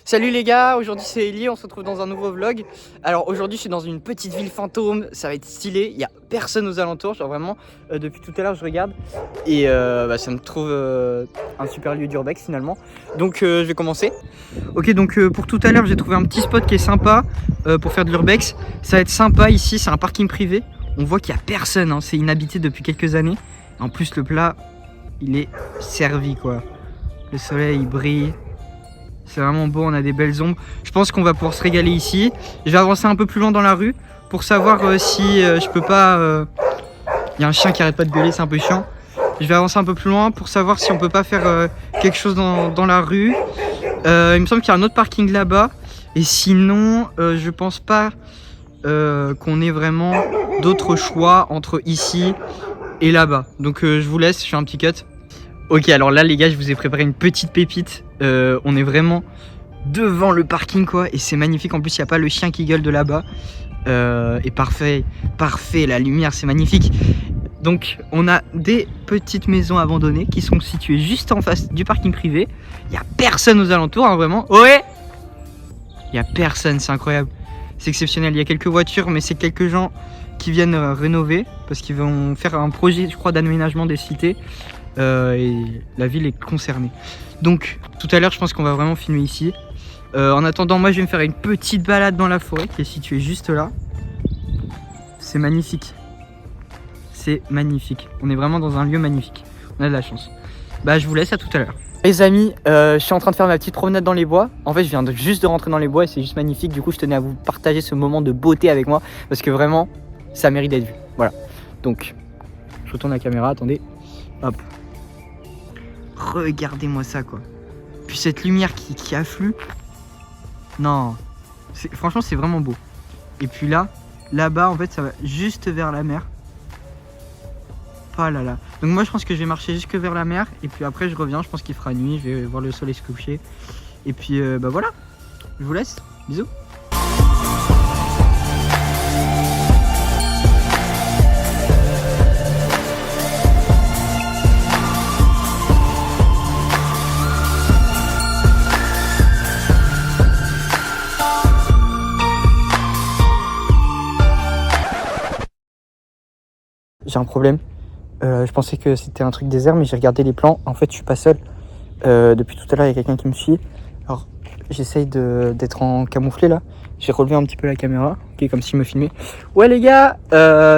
Salut les gars, aujourd'hui c'est Eli, on se retrouve dans un nouveau vlog. Alors aujourd'hui je suis dans une petite ville fantôme, ça va être stylé, il n'y a personne aux alentours, genre vraiment depuis tout à l'heure je regarde et ça me trouve un super lieu d'urbex finalement. Donc je vais commencer. Ok, donc pour tout à l'heure j'ai trouvé un petit spot qui est sympa pour faire de l'urbex. Ça va être sympa ici, c'est un parking privé, on voit qu'il n'y a personne, hein. C'est inhabité depuis quelques années. En plus le plat il est servi quoi, le soleil il brille. C'est vraiment beau, on a des belles ombres. Je pense qu'on va pouvoir se régaler ici. Je vais avancer un peu plus loin dans la rue pour savoir si je peux pas... Il y a un chien qui arrête pas de gueuler, c'est un peu chiant. Je vais avancer un peu plus loin pour savoir si on peut pas faire quelque chose dans la rue. Il me semble qu'il y a un autre parking là-bas. Et sinon, je pense pas qu'on ait vraiment d'autres choix entre ici et là-bas. Donc je vous laisse, je fais un petit cut. Ok, alors là les gars, je vous ai préparé une petite pépite. On est vraiment devant le parking quoi, et c'est magnifique. En plus, il n'y a pas le chien qui gueule de là-bas. Et parfait, la lumière, c'est magnifique. Donc, on a des petites maisons abandonnées qui sont situées juste en face du parking privé. Il n'y a personne aux alentours, hein, vraiment. Ouais, il n'y a personne, c'est incroyable. C'est exceptionnel. Il y a quelques voitures, mais c'est quelques gens qui viennent rénover parce qu'ils vont faire un projet, je crois, d'aménagement des cités. Et la ville est concernée. Donc tout à l'heure je pense qu'on va vraiment filmer ici. En attendant, moi je vais me faire une petite balade dans la forêt qui est située juste là. C'est magnifique. C'est magnifique. On est vraiment dans un lieu magnifique. On a de la chance. Bah je vous laisse, à tout à l'heure. Les amis, je suis en train de faire ma petite promenade dans les bois. En fait je viens juste de rentrer dans les bois et c'est juste magnifique. Du coup je tenais à vous partager ce moment de beauté avec moi parce que vraiment ça mérite d'être vu. Voilà. Donc je retourne la caméra, attendez. Hop. Regardez-moi ça quoi. Puis cette lumière qui afflue. Non. Franchement c'est vraiment beau. Et puis là-bas en fait ça va juste vers la mer. Oh là là. Donc moi je pense que je vais marcher jusque vers la mer. Et puis après je reviens, je pense qu'il fera nuit. Je vais voir le soleil se coucher. Et puis bah voilà. Je vous laisse. Bisous. J'ai un problème. Je pensais que c'était un truc désert, mais j'ai regardé les plans. En fait, je suis pas seul. Depuis tout à l'heure, il y a quelqu'un qui me suit. Alors, j'essaye d'être en camouflé là. J'ai relevé un petit peu la caméra, ok, comme s'il me filmait. Ouais les gars,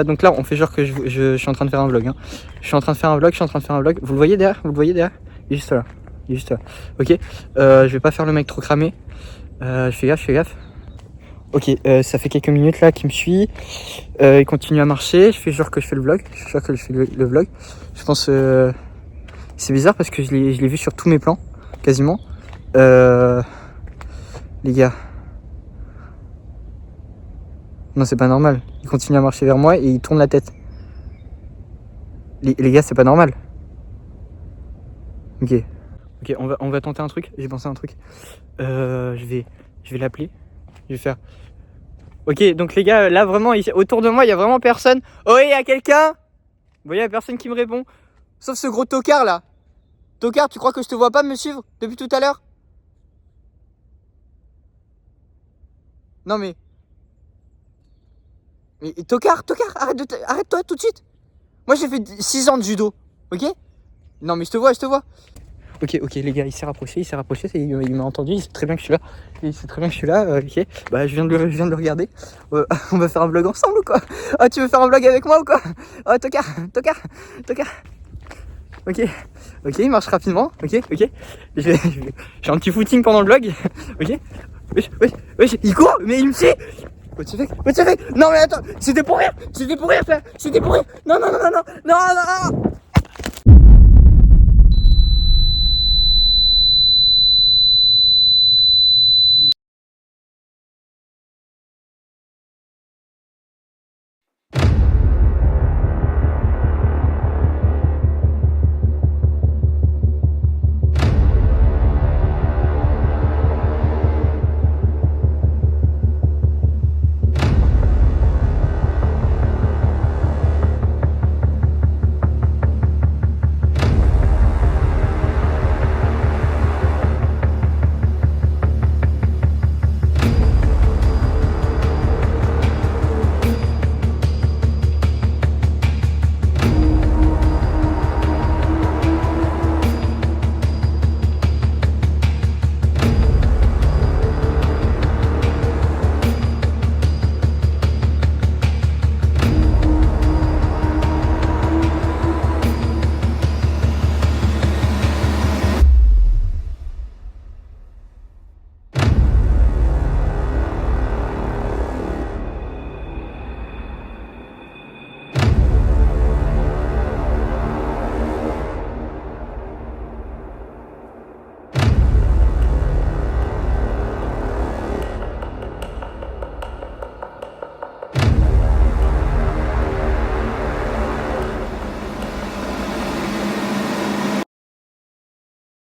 donc là, on fait genre que je suis en train de faire un vlog. Hein. Je suis en train de faire un vlog. Vous le voyez derrière? Il est juste là. Ok. Je vais pas faire le mec trop cramé. Je fais gaffe. Ok, ça fait quelques minutes là qu'il me suit. Il continue à marcher. Je fais genre que je fais le vlog. Je pense c'est bizarre parce que je l'ai vu sur tous mes plans, quasiment. Les gars. Non, c'est pas normal. Il continue à marcher vers moi et il tourne la tête. Les gars, c'est pas normal. Ok, on va tenter un truc. J'ai pensé à un truc. Je vais l'appeler. Je vais faire... Ok, donc les gars, là vraiment, autour de moi, il y a vraiment personne. Oh, il y a quelqu'un? Vous voyez, il y a personne qui me répond. Sauf ce gros tocard là. Tocard, tu crois que je te vois pas me suivre depuis tout à l'heure? Non mais... Mais tocard, arrête-toi tout de suite. Moi j'ai fait 6 ans de judo, ok? Non mais je te vois. Ok les gars, il s'est rapproché, il m'a entendu, il sait très bien que je suis là. Ok, bah je viens de le regarder. On va faire un vlog ensemble ou quoi? Ah, tu veux faire un vlog avec moi ou quoi? Oh, tocard. Ok, il marche rapidement, ok. J'ai un petit footing pendant le vlog, ok. Wesh, il court, mais il me suit. What the fuck? Non mais attends, c'était pour rire, ça. Non.